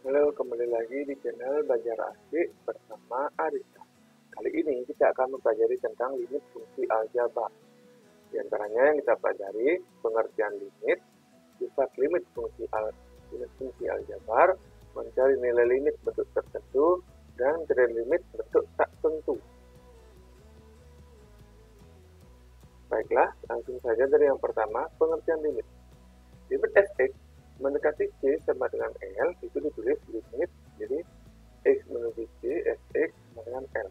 Halo, kembali lagi di channel Belajar Asik bersama Arista. Kali ini kita akan mempelajari tentang limit fungsi aljabar. Di antaranya yang kita pelajari pengertian limit, sifat limit fungsi aljabar, mencari nilai limit bentuk tertentu, dan mencari limit bentuk tak tentu. Baiklah, langsung saja dari yang pertama, pengertian limit. Limit fx mendekati C sama dengan L itu ditulis limit, jadi X menuju C, fx sama dengan L.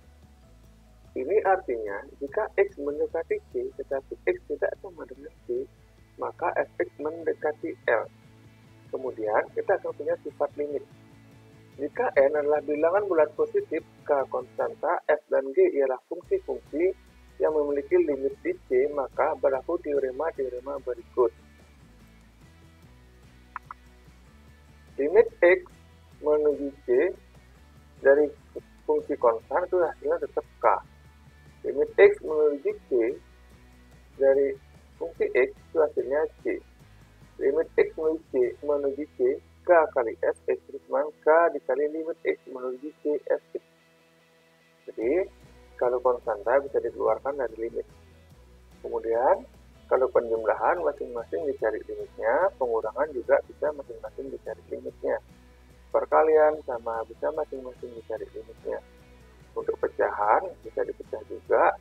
Ini artinya jika X mendekati C tetapi X tidak sama dengan C, maka fx mendekati L. Kemudian kita akan punya sifat limit. Jika N adalah bilangan bulat positif, K konstanta, F dan G ialah fungsi-fungsi yang memiliki limit di C, maka berlaku teorema berikut. Limit X menuju C dari fungsi konstan itu hasilnya tetap K. Limit X menuju C dari fungsi X itu hasilnya C. Limit X menuju C, K kali F, X sama K dikali limit X menuju C, Fx. Jadi, kalau konstanta bisa dikeluarkan dari limit. Kemudian, kalau penjumlahan masing-masing dicari limitnya, pengurangan juga bisa masing-masing dicari limitnya. Perkalian sama bisa masing-masing dicari limitnya. Untuk pecahan bisa dipecah juga,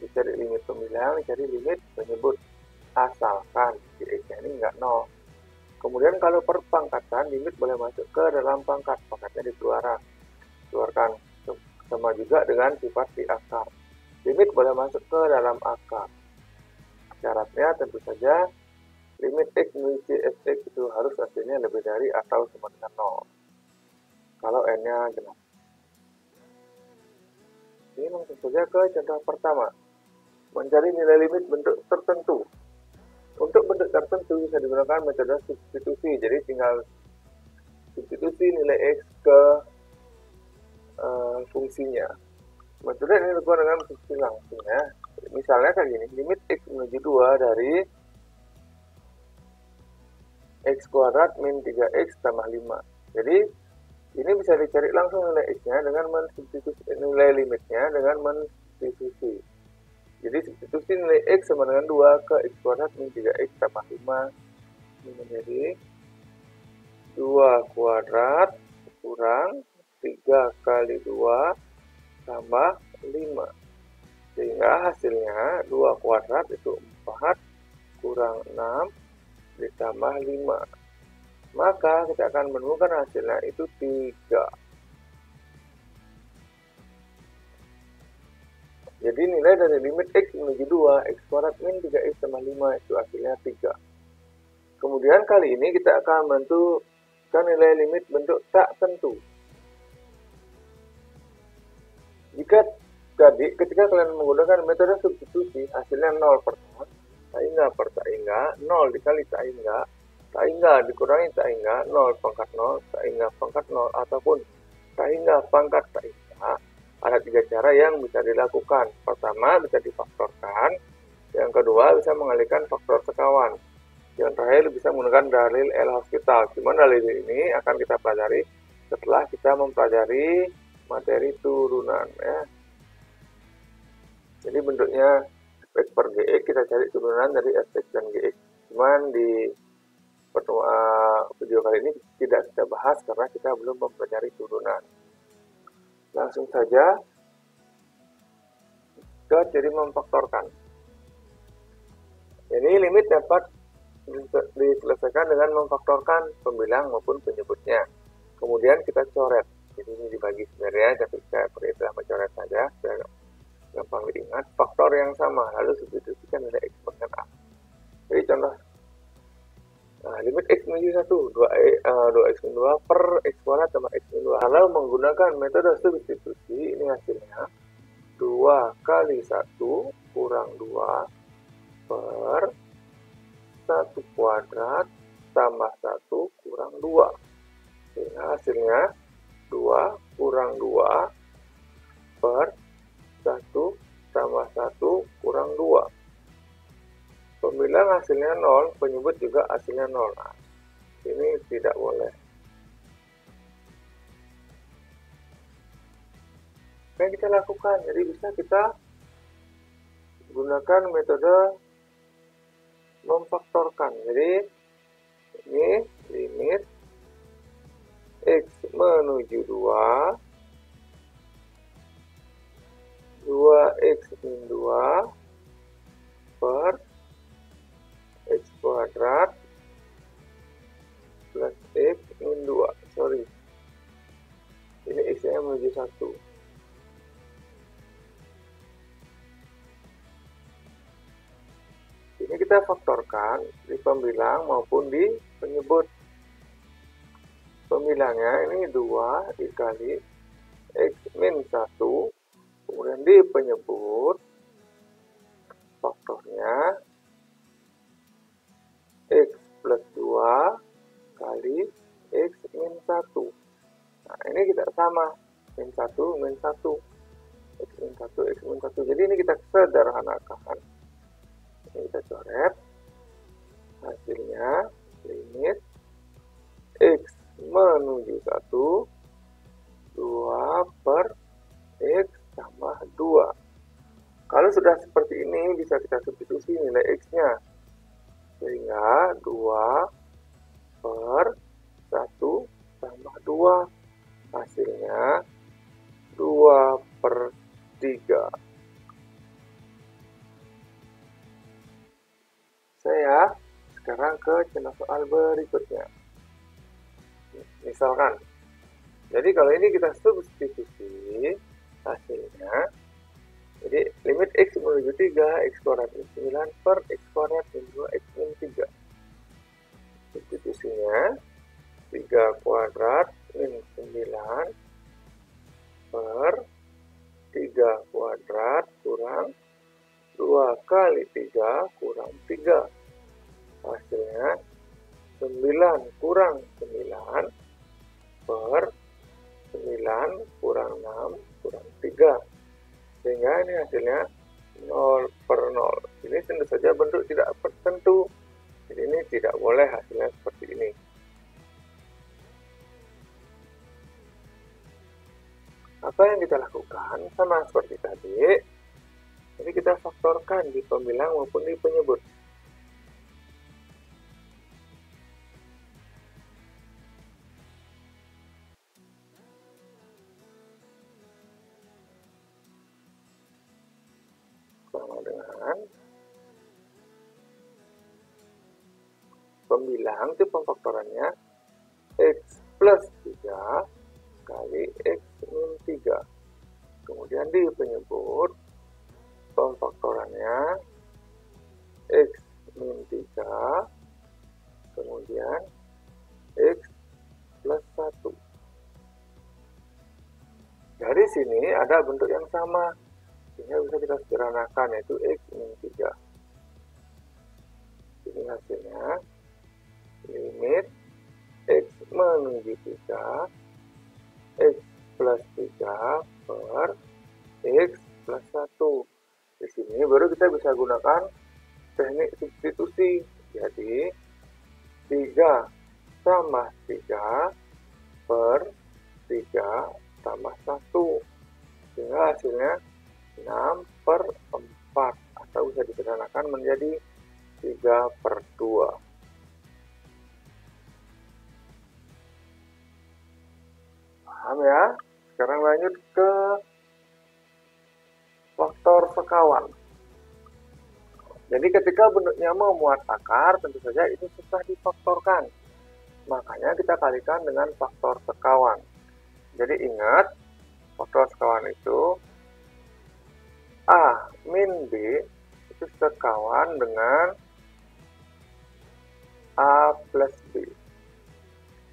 dicari limit pemilihan, dicari limit penyebut. Asalkan X-nya ini enggak 0. Kemudian kalau perpangkatan, limit boleh masuk ke dalam pangkat, pangkatnya dikeluarkan. Sama juga dengan sifat di akar. Limit boleh masuk ke dalam akar. Syaratnya tentu saja limit X menuju C fx itu harus hasilnya lebih dari atau sama dengan 0. Kalau N-nya genap. Ini langsung saja ke contoh pertama. Mencari nilai limit bentuk tertentu. Untuk bentuk tertentu bisa digunakan metode substitusi. Jadi tinggal substitusi nilai X ke fungsinya. Metode ini dilakukan dengan substitusi langsung ya. Misalnya kayak gini, limit X menuju 2 dari X kuadrat min 3X tambah 5. Jadi, ini bisa dicari langsung nilai X-nya dengan mensubstitusi nilai limitnya dengan mensubstitusi. Jadi, substitusi nilai X sama dengan 2 ke X kuadrat min 3X tambah 5. Ini menjadi 2 kuadrat kurang 3 kali 2 tambah 5. Sehingga hasilnya 2 kuadrat itu 4 kurang 6 ditambah 5. Maka kita akan menemukan hasilnya itu 3. Jadi nilai dari limit X menuju 2, X kuadrat min 3X tambah 5 itu hasilnya 3. Kemudian kali ini kita akan menentukan nilai limit bentuk tak tentu. Ketika kalian menggunakan metode substitusi, hasilnya 0 pertama, tak hingga, 0 dikali tak hingga dikurangi tak hingga, 0 pangkat 0, tak hingga pangkat 0, ataupun tak hingga pangkat tak hingga. Ada 3 cara yang bisa dilakukan. Pertama, bisa difaktorkan. Yang kedua, bisa mengalihkan faktor sekawan. Yang terakhir, bisa menggunakan dalil L'Hospital. Cuman dalil ini akan kita pelajari setelah kita mempelajari materi turunan ya. Jadi bentuknya fx per gx kita cari turunan dari fx dan gx. Cuman di video kali ini tidak kita bahas karena kita belum mempelajari turunan. Langsung saja ke ciri memfaktorkan. Ini limit dapat diselesaikan dengan memfaktorkan pembilang maupun penyebutnya. Kemudian kita coret. Jadi ini dibagi sebenarnya, tapi saya perintah mencoret saja. Gampang diingat, faktor yang sama lalu substitusikan nilai X dengan A. Jadi contoh, limit X menuju 1, 2X min 2 per X kuadrat tambah X min 2. Kalau menggunakan metode substitusi, ini hasilnya 2 kali 1 kurang 2 per 1 kuadrat tambah 1 kurang 2. Sehingga hasilnya 2 kurang 2 per 1 tambah 1 kurang 2. Pembilang hasilnya 0, penyebut juga hasilnya 0. Nah, ini tidak boleh. yang kita lakukan? Jadi bisa kita gunakan metode memfaktorkan. Jadi ini limit X menuju 2, 2X min 2 per X kuadrat plus X min 2. Sorry, ini X-nya menuju 1. Ini kita faktorkan di pembilang maupun di penyebut. Pembilangnya ini 2 dikali X min 1, kemudian di penyebut faktornya X plus 2 kali X min 1. Nah, ini kita sama, min 1, min 1, X min 1, X min 1. Jadi ini kita sederhanakan. Ini kita coret. Hasilnya limit X menuju 1, 2 per X tambah 2. Kalau sudah seperti ini, bisa kita substitusi nilai X-nya. Sehingga 2 per 1 tambah 2. Hasilnya 2 per 3. Saya sekarang ke contoh soal berikutnya. Misalkan, jadi kalau ini kita substitusi hasilnya, jadi limit X menuju 3, X kuadrat min 9 per X kuadrat min 2, X min 3. Substitusinya 3 kuadrat min 9 per 3 kuadrat kurang 2 kali 3 kurang 3. Hasilnya 9 kurang 9 per 9 kurang 6 kurang 3. Sehingga ini hasilnya 0 per 0. Ini tentu saja bentuk tidak tertentu. Jadi ini tidak boleh hasilnya seperti ini. Apa yang kita lakukan? Sama seperti tadi. Jadi kita faktorkan di pembilang maupun di penyebut. Sama dengan pembilang itu pemfaktorannya X plus 3 kali X min 3. Kemudian di penyebut pemfaktorannya X min 3 kemudian X plus 1. Dari sini ada bentuk yang sama, sehingga bisa kita sederhanakan, yaitu X min 3. Ini hasilnya limit X menuju 3, X plus 3 per X plus 1. Di sini baru kita bisa gunakan teknik substitusi. Jadi 3 tambah 3 per 3 tambah 1. Sehingga hasilnya 6 per 4. Atau bisa disederhanakan menjadi 3 per 2. Paham ya? Sekarang lanjut ke faktor sekawan. Jadi ketika bentuknya memuat akar, tentu saja itu susah difaktorkan. Makanya kita kalikan dengan faktor sekawan. Jadi ingat, faktor sekawan itu A min B itu sekawan dengan A plus B.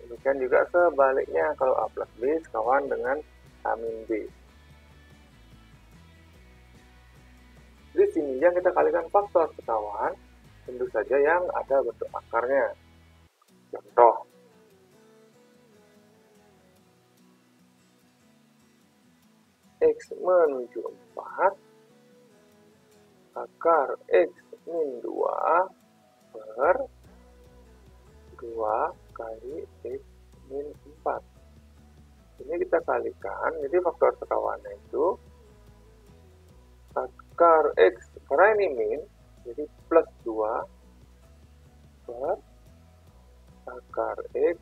Demikian juga sebaliknya, kalau A plus B sekawan dengan A min B. Di sini yang kita kalikan faktor sekawan, tentu saja yang ada bentuk akarnya. Contoh, X menuju 4, akar X min 2 per 2 kali X min 4. Ini kita kalikan, jadi faktor sekawannya itu akar X, karena ini min, jadi plus 2 per akar X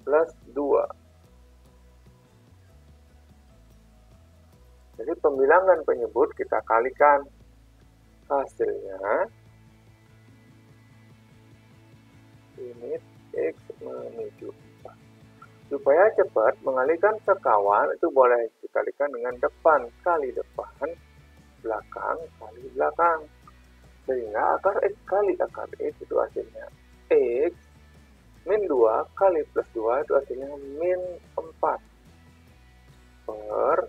plus 2. Jadi pembilangan penyebut kita kalikan, hasilnya limit X menuju 4. Supaya cepat mengalihkan sekawan itu boleh dikalikan dengan depan kali depan, belakang kali belakang. Sehingga akar X kali akar X itu hasilnya X min 2 kali plus 2 itu hasilnya min 4 per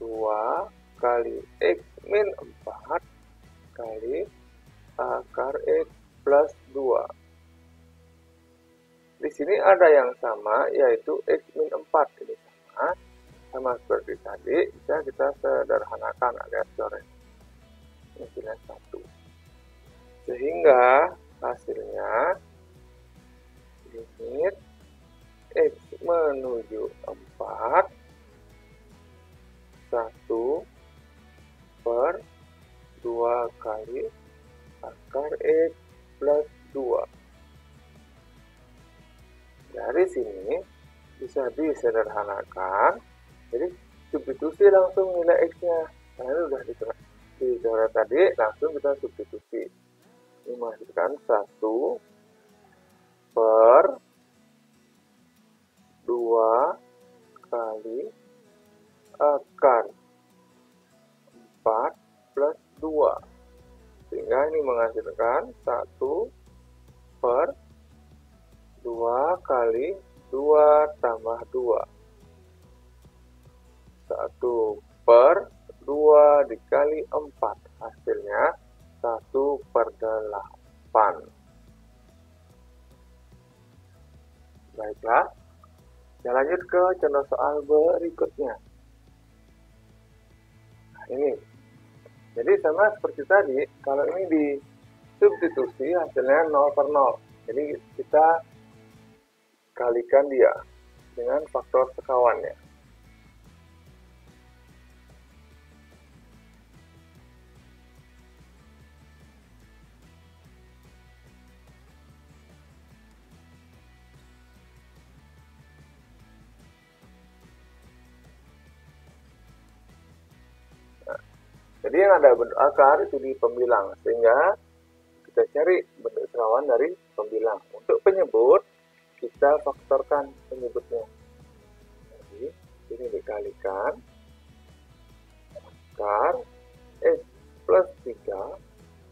2 kali X min 4 kali akar X plus 2. Di sini ada yang sama, yaitu X min 4. Ini sama seperti tadi, bisa kita sederhanakan alias coret. Hasilnya 1. Sehingga hasilnya limit X menuju 4 1 per 2 kali akar X plus 2. Dari sini bisa disederhanakan, jadi substitusi langsung nilai X-nya, karena itu sudah dicoret tadi, langsung kita substitusi. Ini menghasilkan 1 per 2 kali akar 4 plus 2. Sehingga ini menghasilkan 1 per 2 kali 2 tambah 2. 1 per 2 dikali 4. Hasilnya 1 per 8. Baiklah, kita lanjut ke contoh soal berikutnya. Nah, ini. Jadi sama seperti tadi, kalau ini disubstitusi hasilnya 0 per 0. Jadi kita kalikan dia dengan faktor sekawannya. Nah, jadi yang ada bentuk akar itu di pembilang, sehingga kita cari bentuk sekawan dari pembilang. Untuk penyebut, kita faktorkan penyebutnya. Jadi, ini dikalikan akar X plus 3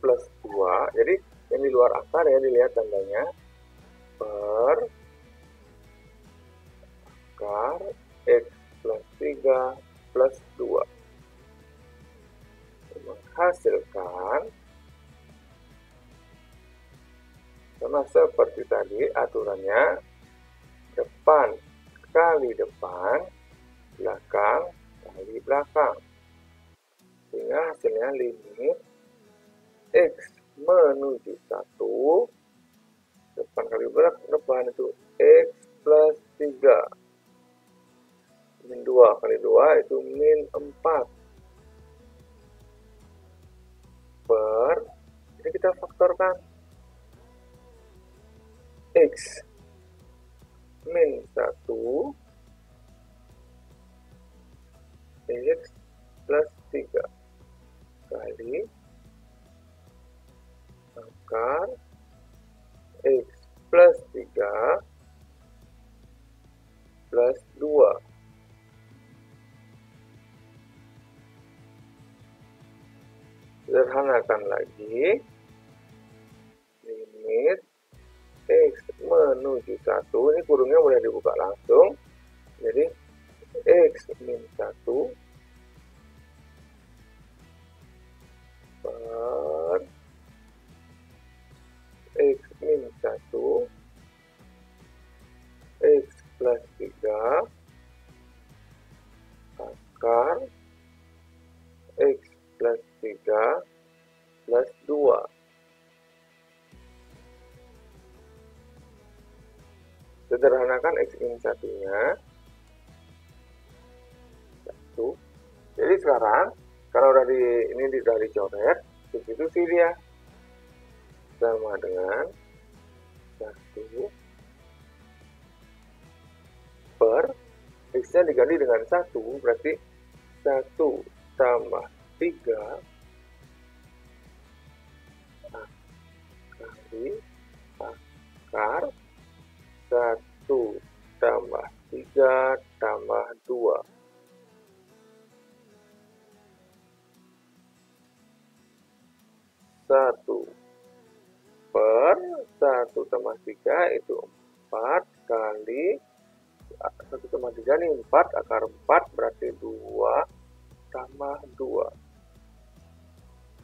plus 2. Jadi, yang di luar akar ya, dilihat tandanya. Per akar X plus 3 plus 2. Menghasilkan, sama seperti tadi aturannya, depan kali depan, belakang kali belakang. Sehingga hasilnya limit X menuju 1, depan kali belakang, depan itu X plus 3. Min 2 kali 2 itu min 4. Per, ini kita faktorkan. X min 1 X plus 3 kali akar X plus 3 plus 2. Sederhanakan lagi, limit X menuju 1, ini kurungnya boleh dibuka langsung, jadi X min 1 per X min 1 X plus 3 akar X plus 3 plus 2. Sederhanakan X min 1-nya, Jadi sekarang kalau ini udah dicoret, substitusi dia sama dengan 1 per X-nya diganti dengan 1, berarti 1 tambah 3 kali akar 1 tambah 3 tambah 2. Satu per 1 tambah 3 itu 4 kali 1 tambah 3 ini 4, akar 4 berarti 2 tambah 2.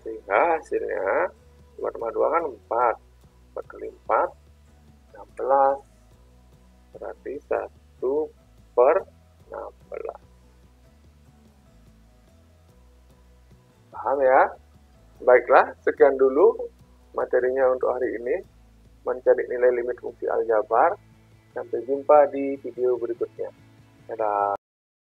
Sehingga hasilnya 2 tambah 2 kan 4. 4 kali 4, 16. Berarti 1 per 16. Paham ya? Baiklah, sekian dulu materinya untuk hari ini. Mencari nilai limit fungsi aljabar. Sampai jumpa di video berikutnya. Dadah.